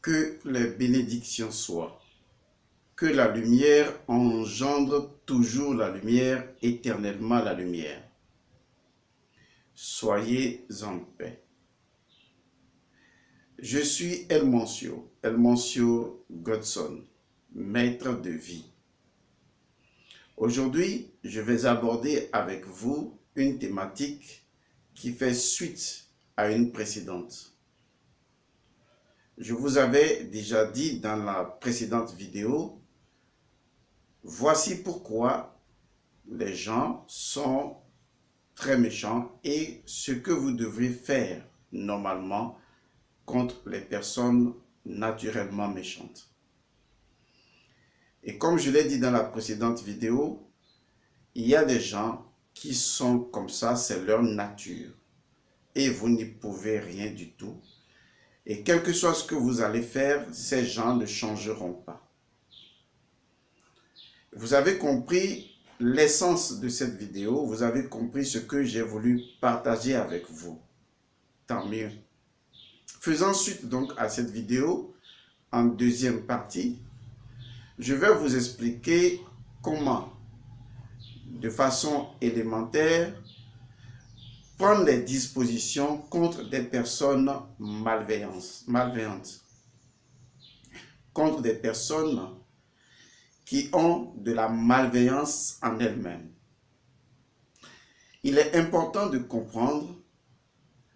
Que les bénédictions soient. Que la lumière engendre toujours la lumière, éternellement la lumière. Soyez en paix. Je suis Elmoncio Godson, maître de vie. Aujourd'hui, je vais aborder avec vous une thématique qui fait suite à une précédente. Je vous avais déjà dit dans la précédente vidéo, voici pourquoi les gens sont très méchants et ce que vous devrez faire normalement contre les personnes naturellement méchantes. Et comme je l'ai dit dans la précédente vidéo, il y a des gens qui sont comme ça, c'est leur nature. Et vous n'y pouvez rien du tout. Et quel que soit ce que vous allez faire, ces gens ne changeront pas. Vous avez compris l'essence de cette vidéo, vous avez compris ce que j'ai voulu partager avec vous. Tant mieux. Faisons suite donc à cette vidéo, en deuxième partie, je vais vous expliquer comment, de façon élémentaire, prendre les dispositions contre des personnes malveillantes, contre des personnes qui ont de la malveillance en elles-mêmes. Il est important de comprendre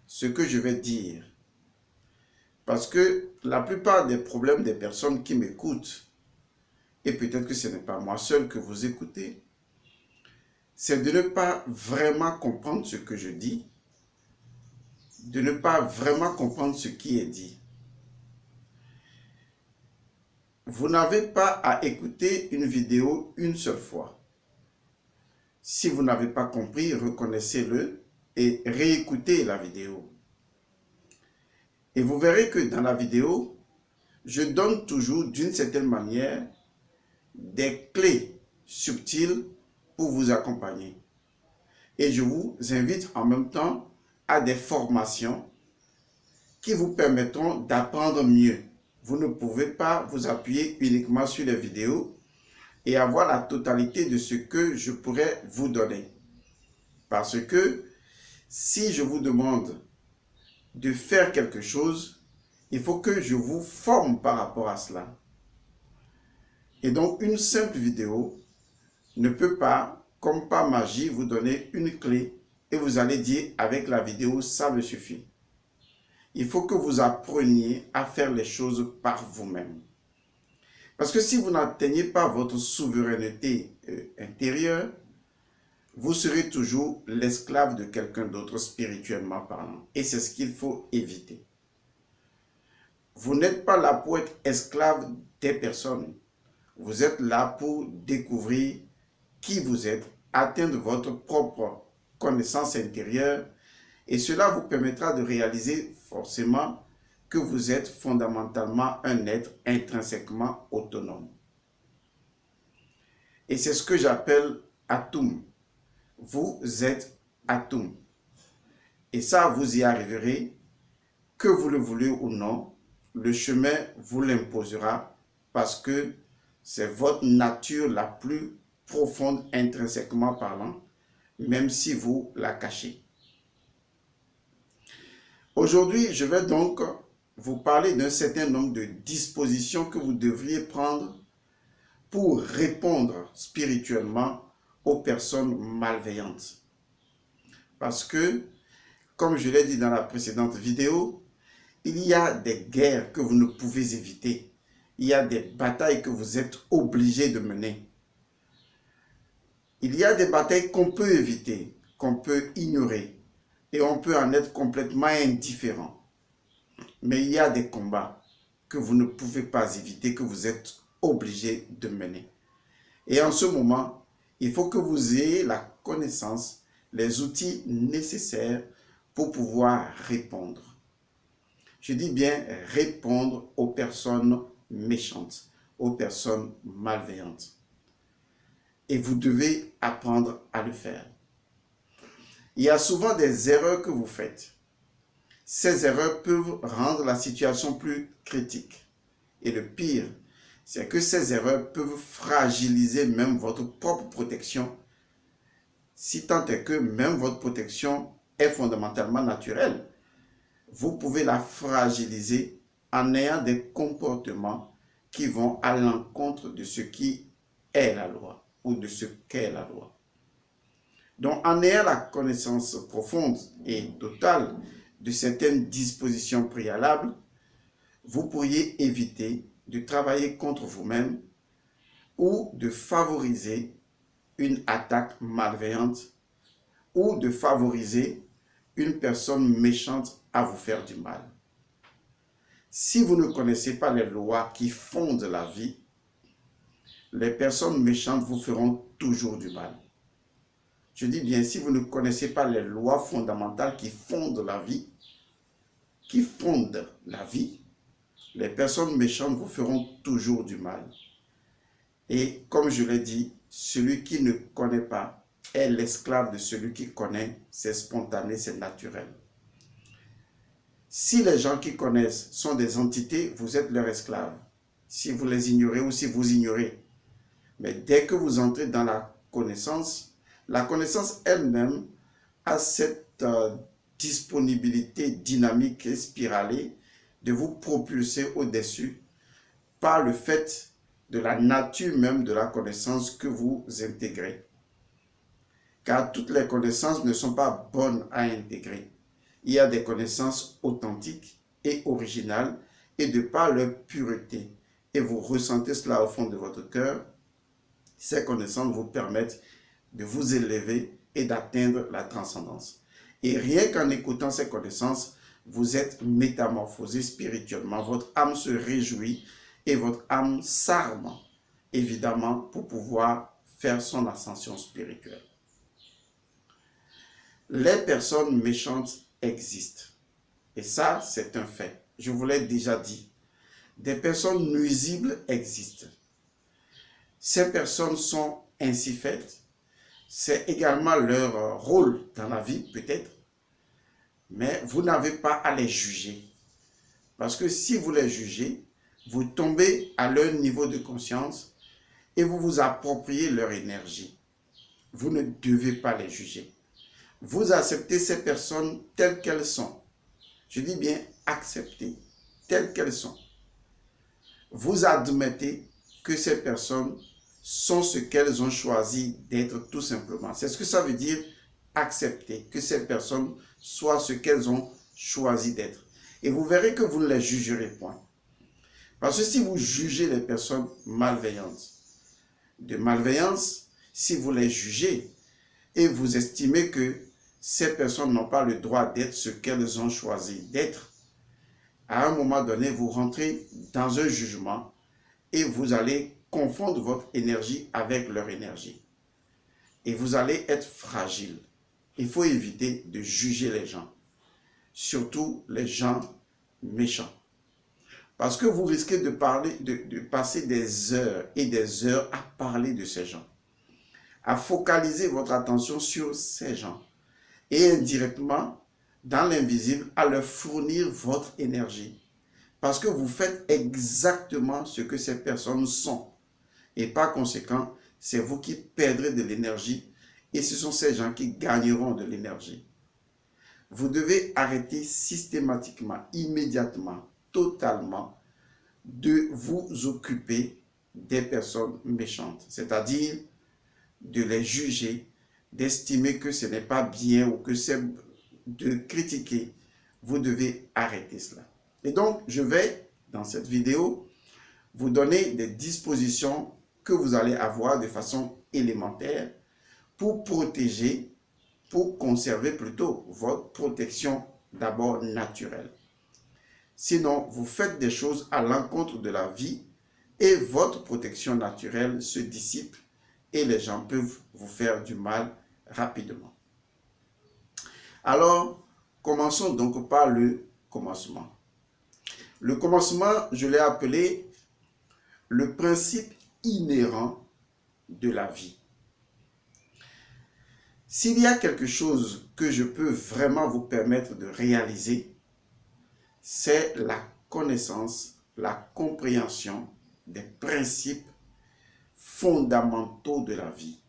ce que je vais dire, parce que la plupart des problèmes des personnes qui m'écoutent, et peut-être que ce n'est pas moi seul que vous écoutez, c'est de ne pas vraiment comprendre ce que je dis, de ne pas vraiment comprendre ce qui est dit. Vous n'avez pas à écouter une vidéo une seule fois. Si vous n'avez pas compris, reconnaissez-le et réécoutez la vidéo. Et vous verrez que dans la vidéo, je donne toujours d'une certaine manière des clés subtiles pour vous accompagner. Et je vous invite en même temps à des formations qui vous permettront d'apprendre mieux. Vous ne pouvez pas vous appuyer uniquement sur les vidéos et avoir la totalité de ce que je pourrais vous donner. Parce que si je vous demande de faire quelque chose, il faut que je vous forme par rapport à cela. Et donc, une simple vidéo ne peut pas, comme par magie, vous donner une clé et vous allez dire avec la vidéo, ça me suffit. Il faut que vous appreniez à faire les choses par vous-même. Parce que si vous n'atteignez pas votre souveraineté intérieure, vous serez toujours l'esclave de quelqu'un d'autre spirituellement parlant. Et c'est ce qu'il faut éviter. Vous n'êtes pas là pour être esclave des personnes. Vous êtes là pour découvrir qui vous êtes, atteindre votre propre connaissance intérieure et cela vous permettra de réaliser forcément que vous êtes fondamentalement un être intrinsèquement autonome. Et c'est ce que j'appelle Atum. Vous êtes Atum. Et ça, vous y arriverez, que vous le voulez ou non, le chemin vous l'imposera parce que c'est votre nature la plus profonde intrinsèquement parlant, même si vous la cachez. Aujourd'hui, je vais donc vous parler d'un certain nombre de dispositions que vous devriez prendre pour répondre spirituellement aux personnes malveillantes. Parce que, comme je l'ai dit dans la précédente vidéo, il y a des guerres que vous ne pouvez éviter. Il y a des batailles que vous êtes obligés de mener. Il y a des batailles qu'on peut éviter, qu'on peut ignorer. Et on peut en être complètement indifférent. Mais il y a des combats que vous ne pouvez pas éviter, que vous êtes obligé de mener. Et en ce moment, il faut que vous ayez la connaissance, les outils nécessaires pour pouvoir répondre. Je dis bien répondre aux personnes méchantes, aux personnes malveillantes. Et vous devez apprendre à le faire. Il y a souvent des erreurs que vous faites. Ces erreurs peuvent rendre la situation plus critique. Et le pire, c'est que ces erreurs peuvent fragiliser même votre propre protection, si tant est que même votre protection est fondamentalement naturelle. Vous pouvez la fragiliser en ayant des comportements qui vont à l'encontre de ce qui est la loi ou de ce qu'est la loi. Donc, en ayant la connaissance profonde et totale de certaines dispositions préalables, vous pourriez éviter de travailler contre vous-même ou de favoriser une attaque malveillante ou de favoriser une personne méchante à vous faire du mal. Si vous ne connaissez pas les lois qui fondent la vie, les personnes méchantes vous feront toujours du mal. Je dis bien, si vous ne connaissez pas les lois fondamentales qui fondent la vie, les personnes méchantes vous feront toujours du mal. Et comme je l'ai dit, celui qui ne connaît pas est l'esclave de celui qui connaît, c'est spontané, c'est naturel. Si les gens qui connaissent sont des entités, vous êtes leurs esclaves. Si vous les ignorez ou si vous ignorez. Mais dès que vous entrez dans la connaissance elle-même a cette disponibilité dynamique et spiralée de vous propulser au-dessus par le fait de la nature même de la connaissance que vous intégrez. Car toutes les connaissances ne sont pas bonnes à intégrer. Il y a des connaissances authentiques et originales et de par leur pureté, et vous ressentez cela au fond de votre cœur, ces connaissances vous permettent de vous élever et d'atteindre la transcendance. Et rien qu'en écoutant ces connaissances, vous êtes métamorphosé spirituellement, votre âme se réjouit et votre âme s'arme, évidemment, pour pouvoir faire son ascension spirituelle. Les personnes méchantes existent. Et ça, c'est un fait. Je vous l'ai déjà dit. Des personnes nuisibles existent. Ces personnes sont ainsi faites. C'est également leur rôle dans la vie, peut-être. Mais vous n'avez pas à les juger. Parce que si vous les jugez, vous tombez à leur niveau de conscience et vous vous appropriez leur énergie. Vous ne devez pas les juger. Vous acceptez ces personnes telles qu'elles sont. Je dis bien accepter telles qu'elles sont. Vous admettez que ces personnes sont ce qu'elles ont choisi d'être tout simplement. C'est ce que ça veut dire accepter que ces personnes soient ce qu'elles ont choisi d'être. Et vous verrez que vous ne les jugerez point. Parce que si vous jugez les personnes malveillantes, de malveillance, si vous les jugez et vous estimez que ces personnes n'ont pas le droit d'être ce qu'elles ont choisi d'être, à un moment donné, vous rentrez dans un jugement et vous allez confondre votre énergie avec leur énergie. Et vous allez être fragile. Il faut éviter de juger les gens, surtout les gens méchants. Parce que vous risquez de passer des heures et des heures à parler de ces gens, à focaliser votre attention sur ces gens et indirectement, dans l'invisible, à leur fournir votre énergie. Parce que vous faites exactement ce que ces personnes sont. Et par conséquent, c'est vous qui perdrez de l'énergie et ce sont ces gens qui gagneront de l'énergie. Vous devez arrêter systématiquement, immédiatement, totalement, de vous occuper des personnes méchantes. C'est-à-dire de les juger, d'estimer que ce n'est pas bien ou que c'est de critiquer. Vous devez arrêter cela. Et donc, je vais, dans cette vidéo, vous donner des dispositions que vous allez avoir de façon élémentaire pour protéger, pour conserver plutôt votre protection d'abord naturelle. Sinon, vous faites des choses à l'encontre de la vie et votre protection naturelle se dissipe et les gens peuvent vous faire du mal rapidement. Alors, commençons donc par le commencement. Le commencement, je l'ai appelé le principe inhérent de la vie. S'il y a quelque chose que je peux vraiment vous permettre de réaliser, c'est la connaissance la compréhension des principes fondamentaux de la vie.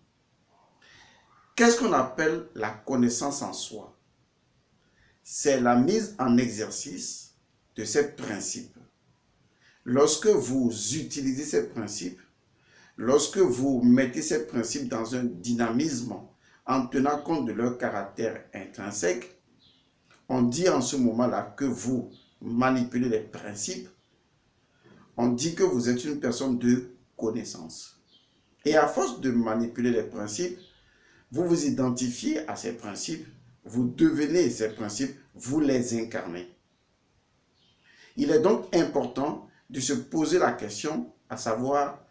Qu'est-ce qu'on appelle la connaissance en soi? C'est la mise en exercice de ces principes. Lorsque vous utilisez ces principes, lorsque vous mettez ces principes dans un dynamisme en tenant compte de leur caractère intrinsèque, on dit en ce moment-là que vous manipulez les principes, on dit que vous êtes une personne de connaissance. Et à force de manipuler les principes, vous vous identifiez à ces principes, vous devenez ces principes, vous les incarnez. Il est donc important de se poser la question, à savoir,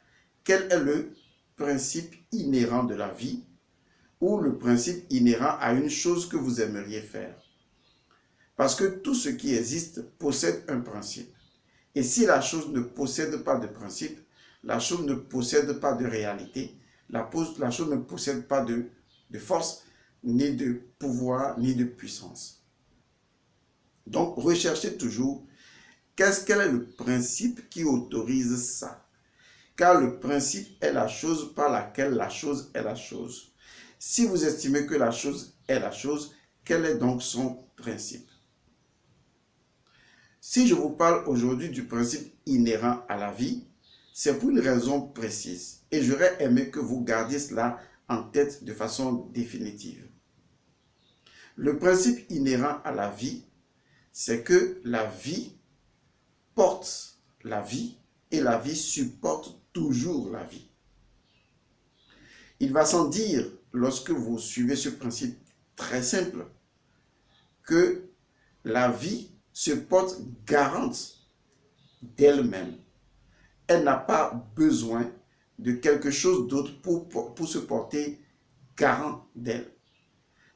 quel est le principe inhérent de la vie ou le principe inhérent à une chose que vous aimeriez faire. Parce que tout ce qui existe possède un principe. Et si la chose ne possède pas de principe, la chose ne possède pas de réalité, la chose ne possède pas de force, ni de pouvoir, ni de puissance. Donc, recherchez toujours quel est le principe qui autorise ça. Car le principe est la chose par laquelle la chose est la chose. Si vous estimez que la chose est la chose, quel est donc son principe? Si je vous parle aujourd'hui du principe inhérent à la vie, c'est pour une raison précise. Et j'aurais aimé que vous gardiez cela en tête de façon définitive. Le principe inhérent à la vie, c'est que la vie porte la vie et la vie supporte toujours la vie. Il va sans dire, lorsque vous suivez ce principe très simple, que la vie se porte garante d'elle-même. Elle n'a pas besoin de quelque chose d'autre pour se porter garant d'elle.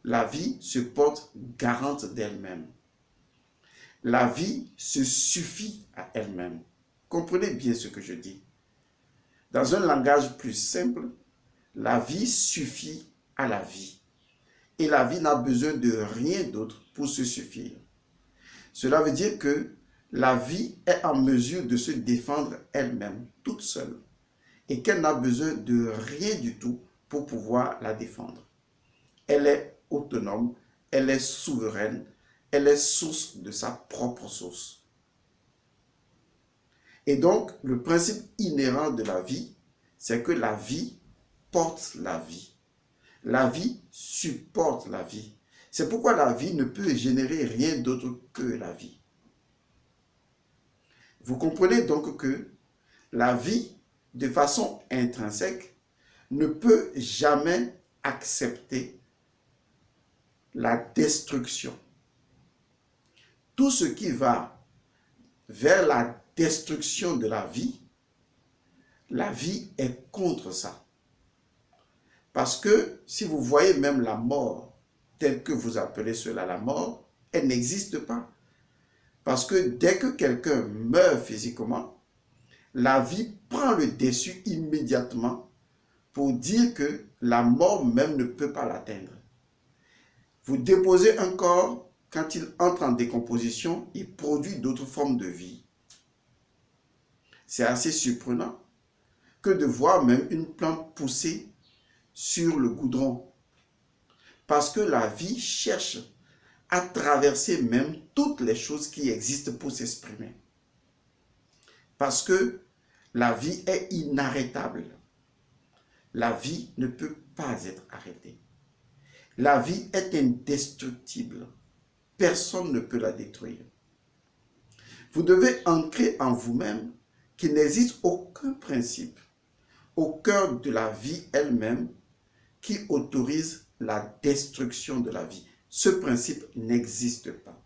La vie se porte garante d'elle-même. La vie se suffit à elle-même. Comprenez bien ce que je dis. Dans un langage plus simple, la vie suffit à la vie. Et la vie n'a besoin de rien d'autre pour se suffire. Cela veut dire que la vie est en mesure de se défendre elle-même, toute seule. Et qu'elle n'a besoin de rien du tout pour pouvoir la défendre. Elle est autonome, elle est souveraine, elle est source de sa propre source. Et donc, le principe inhérent de la vie, c'est que la vie porte la vie. La vie supporte la vie. C'est pourquoi la vie ne peut générer rien d'autre que la vie. Vous comprenez donc que la vie, de façon intrinsèque, ne peut jamais accepter la destruction. Tout ce qui va vers la destruction de la vie est contre ça. Parce que si vous voyez même la mort, telle que vous appelez cela la mort, elle n'existe pas. Parce que dès que quelqu'un meurt physiquement, la vie prend le dessus immédiatement pour dire que la mort même ne peut pas l'atteindre. Vous déposez un corps, quand il entre en décomposition, il produit d'autres formes de vie. C'est assez surprenant que de voir même une plante pousser sur le goudron. Parce que la vie cherche à traverser même toutes les choses qui existent pour s'exprimer. Parce que la vie est inarrêtable. La vie ne peut pas être arrêtée. La vie est indestructible. Personne ne peut la détruire. Vous devez ancrer en vous-même qu'il n'existe aucun principe au cœur de la vie elle-même qui autorise la destruction de la vie. Ce principe n'existe pas.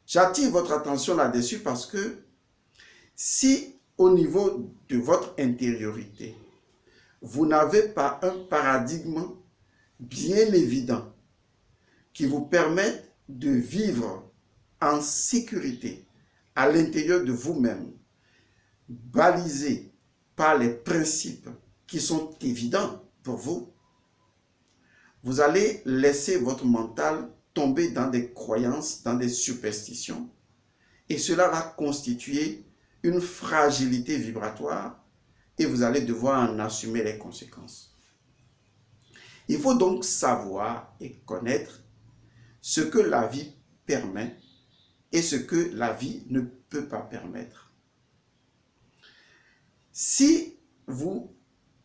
J'attire votre attention là-dessus parce que si au niveau de votre intériorité, vous n'avez pas un paradigme bien évident qui vous permette de vivre en sécurité à l'intérieur de vous-même, balisé par les principes qui sont évidents pour vous, vous allez laisser votre mental tomber dans des croyances, dans des superstitions, Et cela va constituer une fragilité vibratoire et vous allez devoir en assumer les conséquences. Il faut donc savoir et connaître ce que la vie permet et ce que la vie ne peut pas permettre. Si vous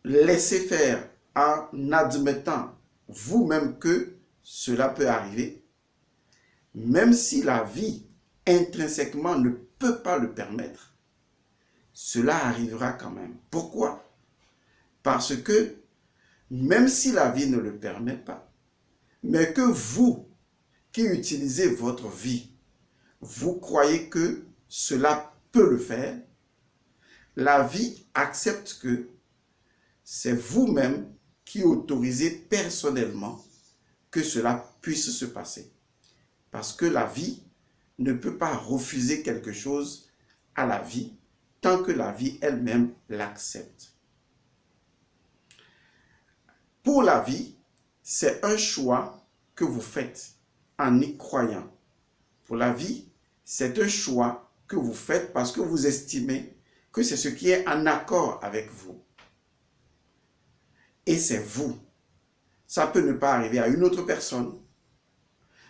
laissez faire en admettant vous-même que cela peut arriver, même si la vie intrinsèquement ne peut pas le permettre, cela arrivera quand même. Pourquoi? Parce que même si la vie ne le permet pas, mais que vous qui utilisez votre vie, vous croyez que cela peut le faire, la vie accepte que c'est vous-même qui autorisez personnellement que cela puisse se passer. Parce que la vie ne peut pas refuser quelque chose à la vie tant que la vie elle-même l'accepte. Pour la vie, c'est un choix que vous faites en y croyant. Pour la vie, c'est un choix que vous faites parce que vous estimez que c'est ce qui est en accord avec vous. Et c'est vous. Ça peut ne pas arriver à une autre personne.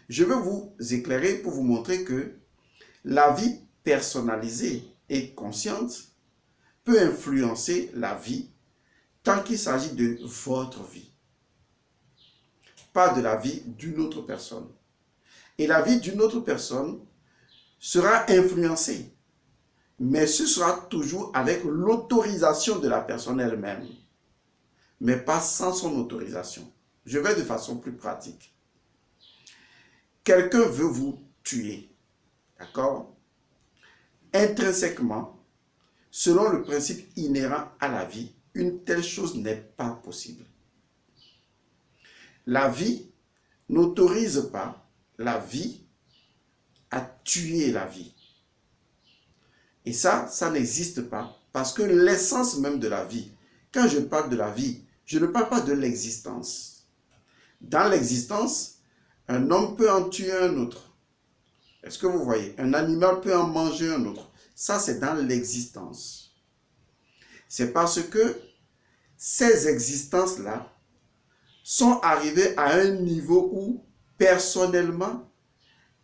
Je veux vous éclairer pour vous montrer que la vie personnalisée et consciente peut influencer la vie tant qu'il s'agit de votre vie, pas de la vie d'une autre personne. Et la vie d'une autre personne sera influencée, mais ce sera toujours avec l'autorisation de la personne elle-même, mais pas sans son autorisation. Je vais de façon plus pratique. Quelqu'un veut vous tuer, d'accord? Intrinsèquement, selon le principe inhérent à la vie, une telle chose n'est pas possible. La vie n'autorise pas la vie à tuer la vie. Et ça n'existe pas parce que l'essence même de la vie, quand je parle de la vie, je ne parle pas de l'existence. Dans l'existence, un homme peut en tuer un autre. Est-ce que vous voyez? Un animal peut en manger un autre. Ça, c'est dans l'existence. C'est parce que ces existences-là sont arrivées à un niveau où, personnellement,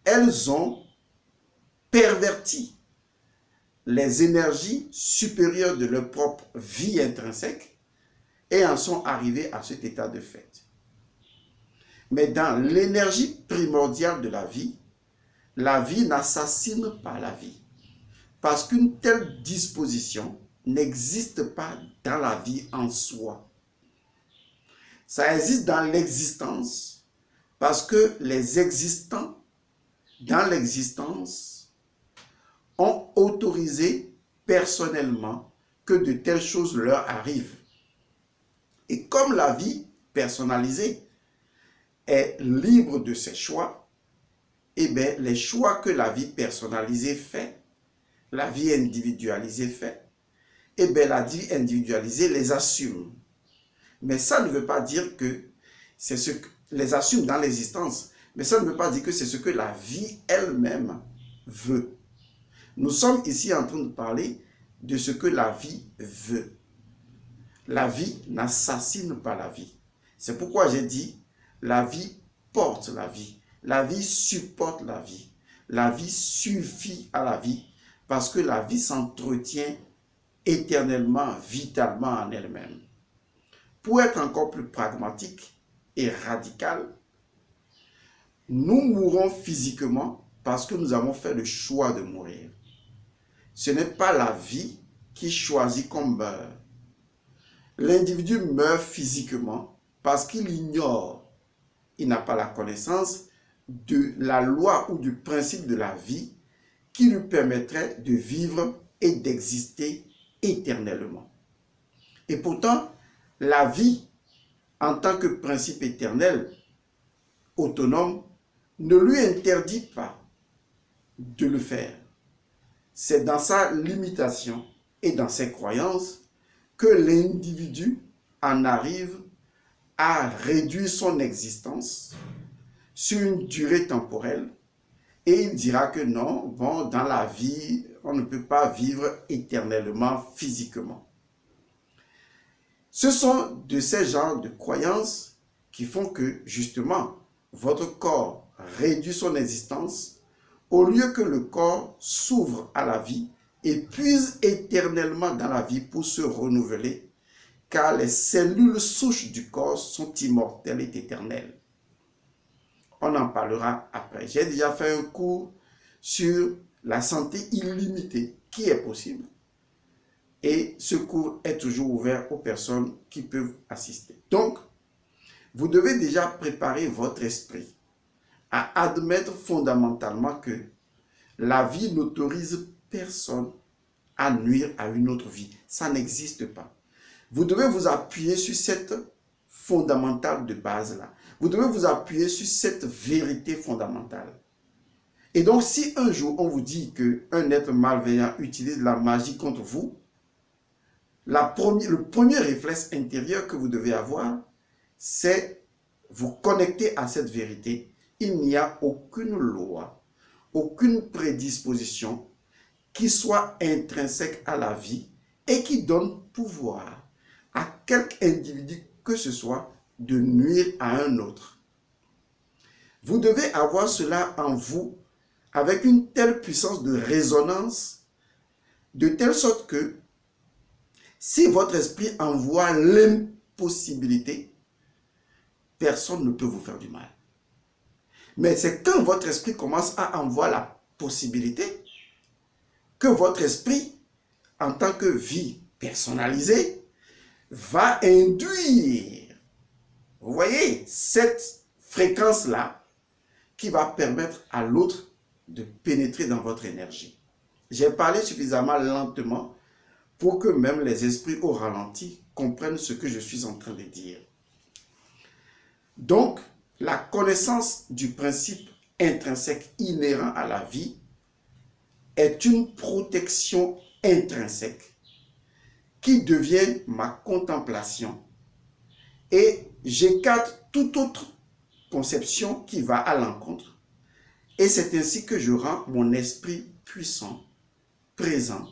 elles ont perverti les énergies supérieures de leur propre vie intrinsèque et en sont arrivées à cet état de fait. Mais dans l'énergie primordiale de la vie n'assassine pas la vie. Parce qu'une telle disposition n'existe pas dans la vie en soi. Ça existe dans l'existence parce que les existants dans l'existence ont autorisé personnellement que de telles choses leur arrivent. Et comme la vie personnalisée est libre de ses choix, eh bien, les choix que la vie personnalisée fait, la vie individualisée fait, eh bien, la vie individualisée les assume. Mais ça ne veut pas dire que c'est ce que les assume dans l'existence, mais ça ne veut pas dire que c'est ce que la vie elle-même veut. Nous sommes ici en train de parler de ce que la vie veut. La vie n'assassine pas la vie. C'est pourquoi j'ai dit, la vie porte la vie. La vie supporte la vie. La vie suffit à la vie parce que la vie s'entretient éternellement, vitalement en elle-même. Pour être encore plus pragmatique et radical, nous mourons physiquement parce que nous avons fait le choix de mourir. Ce n'est pas la vie qui choisit qu'on meurt. L'individu meurt physiquement parce qu'il ignore, il n'a pas la connaissance de la loi ou du principe de la vie qui lui permettrait de vivre et d'exister éternellement. Et pourtant, la vie, en tant que principe éternel, autonome, ne lui interdit pas de le faire. C'est dans sa limitation et dans ses croyances que l'individu en arrive à réduire son existence sur une durée temporelle Et il dira que non, bon, dans la vie, on ne peut pas vivre éternellement physiquement. Ce sont de ces genres de croyances qui font que, justement, votre corps réduit son existence au lieu que le corps s'ouvre à la vie et puise éternellement dans la vie pour se renouveler, car les cellules souches du corps sont immortelles et éternelles. On en parlera après. J'ai déjà fait un cours sur la santé illimitée qui est possible. Et ce cours est toujours ouvert aux personnes qui peuvent assister. Donc, vous devez déjà préparer votre esprit à admettre fondamentalement que la vie n'autorise personne à nuire à une autre vie. Ça n'existe pas. Vous devez vous appuyer sur cette fondamentale de base-là. Vous devez vous appuyer sur cette vérité fondamentale. Et donc, si un jour on vous dit qu'un être malveillant utilise la magie contre vous, le premier réflexe intérieur que vous devez avoir, c'est vous connecter à cette vérité. Il n'y a aucune loi, aucune prédisposition qui soit intrinsèque à la vie et qui donne pouvoir à quelque individu que ce soit de nuire à un autre. Vous devez avoir cela en vous avec une telle puissance de résonance, de telle sorte que si votre esprit envoie l'impossibilité, personne ne peut vous faire du mal. Mais c'est quand votre esprit commence à envoyer la possibilité que votre esprit, en tant que vie personnalisée, va induire, vous voyez, cette fréquence-là qui va permettre à l'autre de pénétrer dans votre énergie. J'ai parlé suffisamment lentement pour que même les esprits au ralenti comprennent ce que je suis en train de dire. Donc, la connaissance du principe intrinsèque inhérent à la vie est une protection intrinsèque qui devient ma contemplation et j'écarte toute autre conception qui va à l'encontre. Et c'est ainsi que je rends mon esprit puissant, présent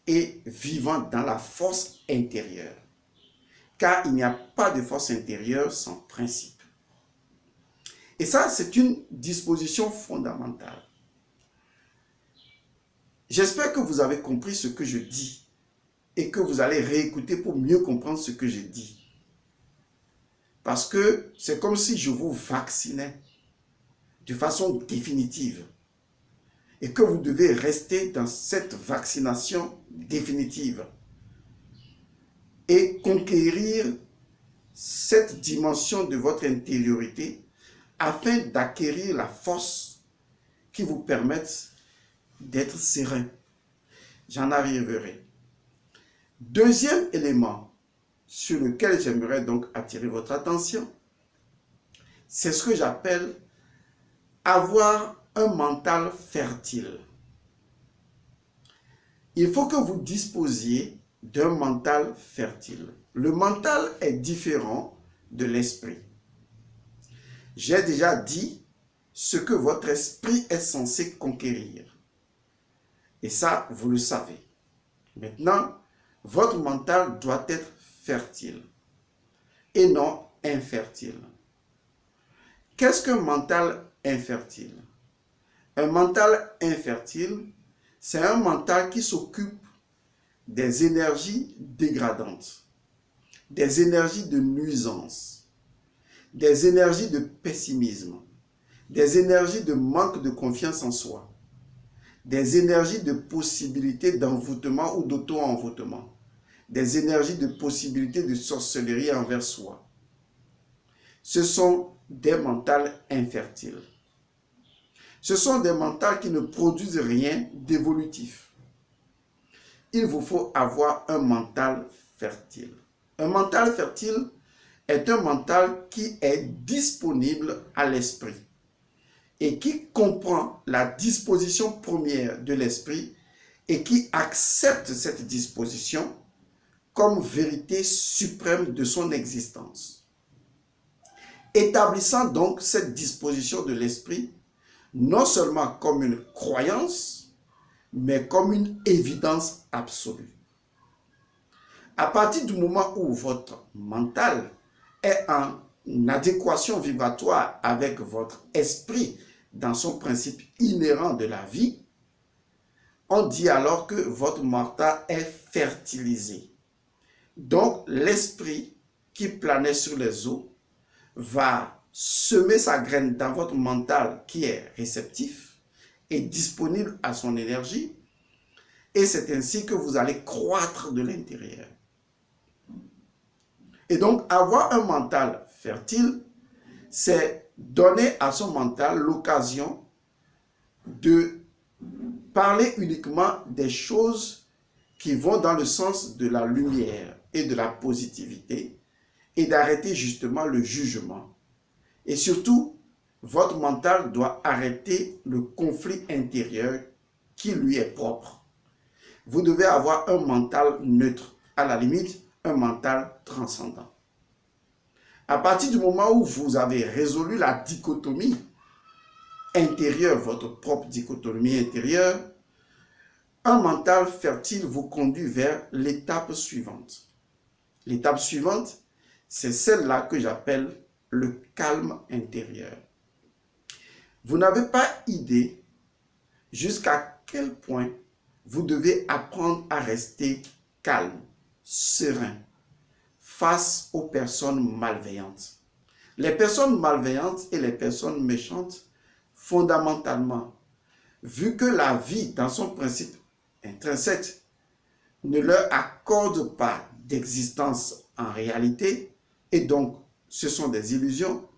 et vivant dans la force intérieure. Car il n'y a pas de force intérieure sans principe. Et ça, c'est une disposition fondamentale. J'espère que vous avez compris ce que je dis et que vous allez réécouter pour mieux comprendre ce que je dis. Parce que c'est comme si je vous vaccinais de façon définitive et que vous devez rester dans cette vaccination définitive et conquérir cette dimension de votre intériorité afin d'acquérir la force qui vous permette d'être serein. J'en arriverai. Deuxième élément sur lequel j'aimerais donc attirer votre attention, c'est ce que j'appelle avoir un mental fertile. Il faut que vous disposiez d'un mental fertile. Le mental est différent de l'esprit. J'ai déjà dit ce que votre esprit est censé conquérir. Et ça, vous le savez. Maintenant, votre mental doit être fertile et non infertile. Qu'est-ce qu'un mental infertile? Un mental infertile, c'est un mental qui s'occupe des énergies dégradantes, des énergies de nuisance, des énergies de pessimisme, des énergies de manque de confiance en soi, des énergies de possibilité d'envoûtement ou d'auto-envoûtement, des énergies de possibilité de sorcellerie envers soi. Ce sont des mentales infertiles. Ce sont des mentales qui ne produisent rien d'évolutif. Il vous faut avoir un mental fertile. Un mental fertile est un mental qui est disponible à l'esprit et qui comprend la disposition première de l'esprit et qui accepte cette disposition comme vérité suprême de son existence. Établissant donc cette disposition de l'esprit, non seulement comme une croyance, mais comme une évidence absolue. À partir du moment où votre mental est en adéquation vibratoire avec votre esprit dans son principe inhérent de la vie, on dit alors que votre mental est fertilisé. Donc, l'esprit qui planait sur les eaux va semer sa graine dans votre mental qui est réceptif et disponible à son énergie. Et c'est ainsi que vous allez croître de l'intérieur. Et donc, avoir un mental fertile, c'est donner à son mental l'occasion de parler uniquement des choses qui vont dans le sens de la lumière et de la positivité et d'arrêter justement le jugement. Et surtout, votre mental doit arrêter le conflit intérieur qui lui est propre. Vous devez avoir un mental neutre, à la limite, un mental transcendant. À partir du moment où vous avez résolu la dichotomie intérieure, votre propre dichotomie intérieure, un mental fertile vous conduit vers l'étape suivante. L'étape suivante, c'est celle-là que j'appelle le calme intérieur. Vous n'avez pas idée jusqu'à quel point vous devez apprendre à rester calme, serein, face aux personnes malveillantes. Les personnes malveillantes et les personnes méchantes, fondamentalement, vu que la vie dans son principe intrinsèque ne leur accorde pas d'existence en réalité, et donc ce sont des illusions,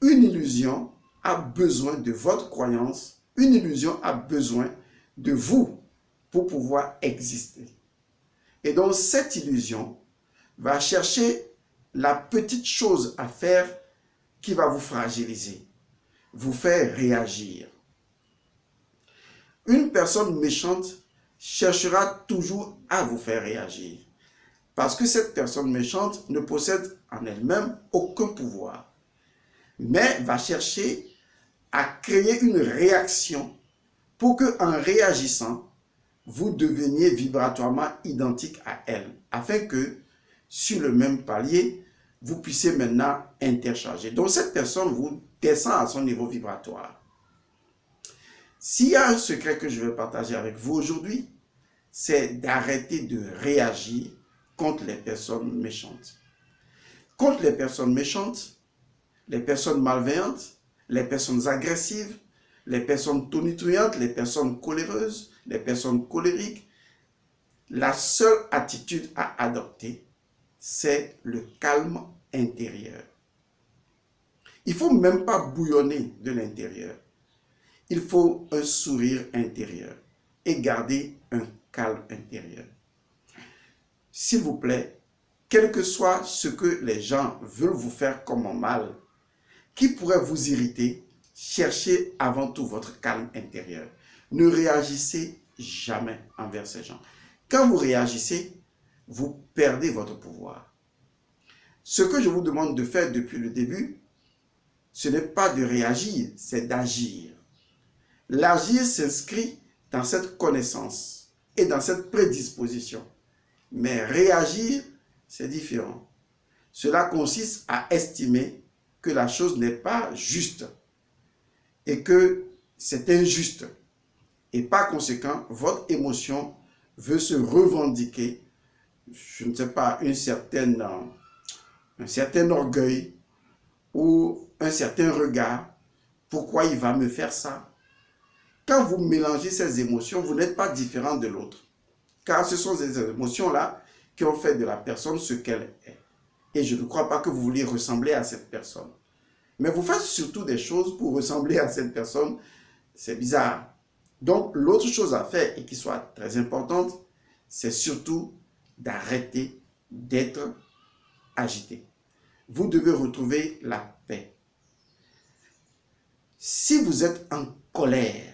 une illusion a besoin de votre croyance, une illusion a besoin de vous pour pouvoir exister. Et donc cette illusion va chercher la petite chose à faire qui va vous fragiliser, vous faire réagir. Une personne méchante cherchera toujours à vous faire réagir parce que cette personne méchante ne possède en elle-même aucun pouvoir, mais va chercher à créer une réaction pour que, en réagissant, vous deveniez vibratoirement identique à elle, afin que, sur le même palier, vous puissiez maintenant intercharger. Donc, cette personne vous descend à son niveau vibratoire. S'il y a un secret que je vais partager avec vous aujourd'hui, c'est d'arrêter de réagir contre les personnes méchantes. Contre les personnes méchantes, les personnes malveillantes, les personnes agressives, les personnes tonitruantes, les personnes coléreuses, les personnes colériques, la seule attitude à adopter, c'est le calme intérieur. Il ne faut même pas bouillonner de l'intérieur. Il faut un sourire intérieur et garder un calme intérieur. S'il vous plaît, quel que soit ce que les gens veulent vous faire comme un mal, qui pourrait vous irriter, cherchez avant tout votre calme intérieur. Ne réagissez jamais envers ces gens. Quand vous réagissez, vous perdez votre pouvoir. Ce que je vous demande de faire depuis le début, ce n'est pas de réagir, c'est d'agir. L'agir s'inscrit dans cette connaissance et dans cette prédisposition. Mais réagir, c'est différent. Cela consiste à estimer que la chose n'est pas juste et que c'est injuste. Et par conséquent, votre émotion veut se revendiquer, je ne sais pas, un certain orgueil ou un certain regard. Pourquoi il va me faire ça? Quand vous mélangez ces émotions, vous n'êtes pas différent de l'autre. Car ce sont ces émotions-là qui ont fait de la personne ce qu'elle est. Et je ne crois pas que vous vouliez ressembler à cette personne. Mais vous faites surtout des choses pour ressembler à cette personne. C'est bizarre. Donc, l'autre chose à faire et qui soit très importante, c'est surtout d'arrêter d'être agité. Vous devez retrouver la paix. Si vous êtes en colère,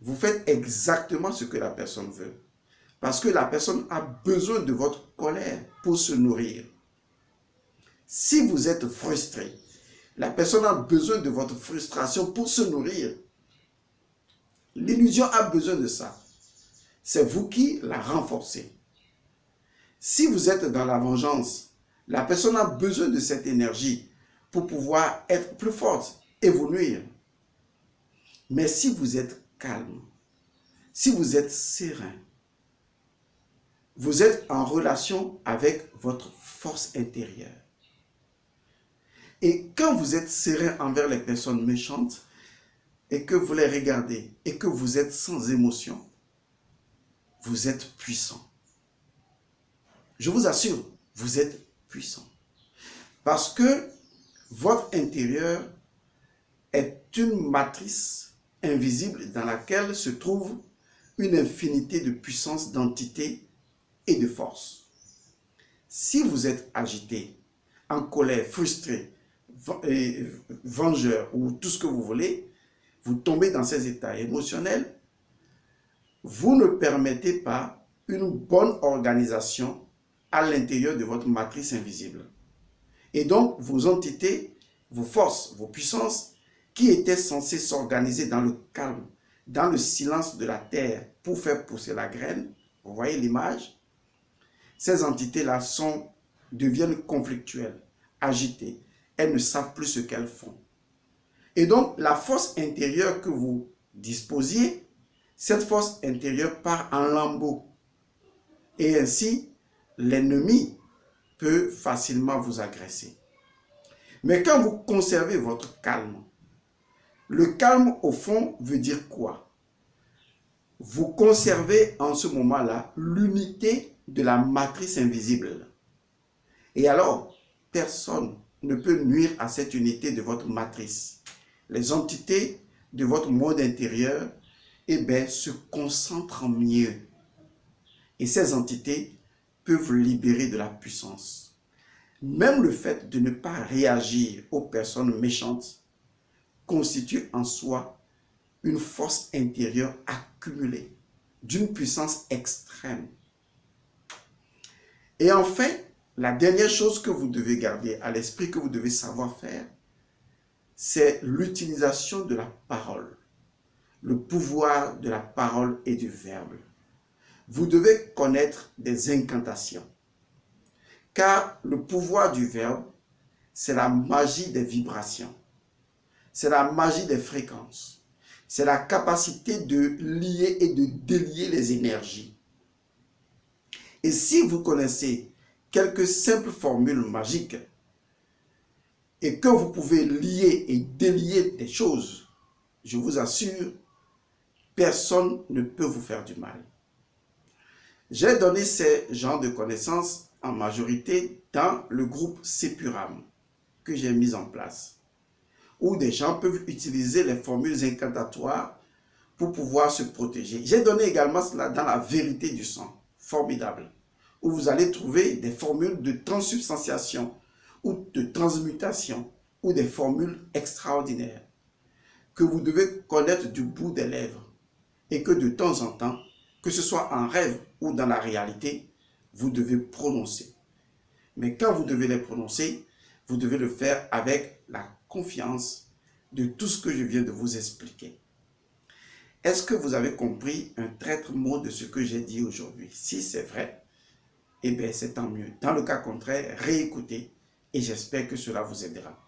vous faites exactement ce que la personne veut. Parce que la personne a besoin de votre colère pour se nourrir. Si vous êtes frustré, La personne a besoin de votre frustration pour se nourrir. L'illusion a besoin de ça. C'est vous qui la renforcez. Si vous êtes dans la vengeance, la personne a besoin de cette énergie pour pouvoir être plus forte, évoluer. Mais si vous êtes calme, si vous êtes serein, vous êtes en relation avec votre force intérieure. Et quand vous êtes serein envers les personnes méchantes et que vous les regardez et que vous êtes sans émotion, vous êtes puissant. Je vous assure, vous êtes puissant. Parce que votre intérieur est une matrice invisible dans laquelle se trouve une infinité de puissance, d'entités et de force. Si vous êtes agité, en colère, frustré, vengeur ou tout ce que vous voulez, vous tombez dans ces états émotionnels, vous ne permettez pas une bonne organisation à l'intérieur de votre matrice invisible. Et donc, vos entités, vos forces, vos puissances, qui étaient censées s'organiser dans le calme, dans le silence de la terre pour faire pousser la graine, vous voyez l'image, ces entités-là deviennent conflictuelles, agitées. Elles ne savent plus ce qu'elles font. Et donc, la force intérieure que vous disposiez, cette force intérieure part en lambeaux. Et ainsi, l'ennemi peut facilement vous agresser. Mais quand vous conservez votre calme, le calme au fond veut dire quoi? Vous conservez en ce moment-là l'unité de la matrice invisible. Et alors, personne ne peut nuire à cette unité de votre matrice. Les entités de votre monde intérieur, se concentrent mieux. Et ces entités peuvent libérer de la puissance. Même le fait de ne pas réagir aux personnes méchantes constitue en soi une force intérieure accumulée, d'une puissance extrême. Et enfin, la dernière chose que vous devez garder à l'esprit, que vous devez savoir faire, c'est l'utilisation de la parole, le pouvoir de la parole et du verbe. Vous devez connaître des incantations, car le pouvoir du verbe, c'est la magie des vibrations, c'est la magie des fréquences, c'est la capacité de lier et de délier les énergies. Et si vous connaissez quelques simples formules magiques et que vous pouvez lier et délier des choses, je vous assure, personne ne peut vous faire du mal. J'ai donné ces genres de connaissances en majorité dans le groupe Sepuram que j'ai mis en place, où des gens peuvent utiliser les formules incantatoires pour pouvoir se protéger. J'ai donné également cela dans la vérité du sang, formidable, où vous allez trouver des formules de transsubstantiation ou de transmutation ou des formules extraordinaires que vous devez connaître du bout des lèvres et que de temps en temps, que ce soit en rêve ou dans la réalité, vous devez prononcer. Mais quand vous devez les prononcer, vous devez le faire avec la confiance de tout ce que je viens de vous expliquer. Est-ce que vous avez compris un traître mot de ce que j'ai dit aujourd'hui? Si c'est vrai, c'est tant mieux. Dans le cas contraire, réécoutez et j'espère que cela vous aidera.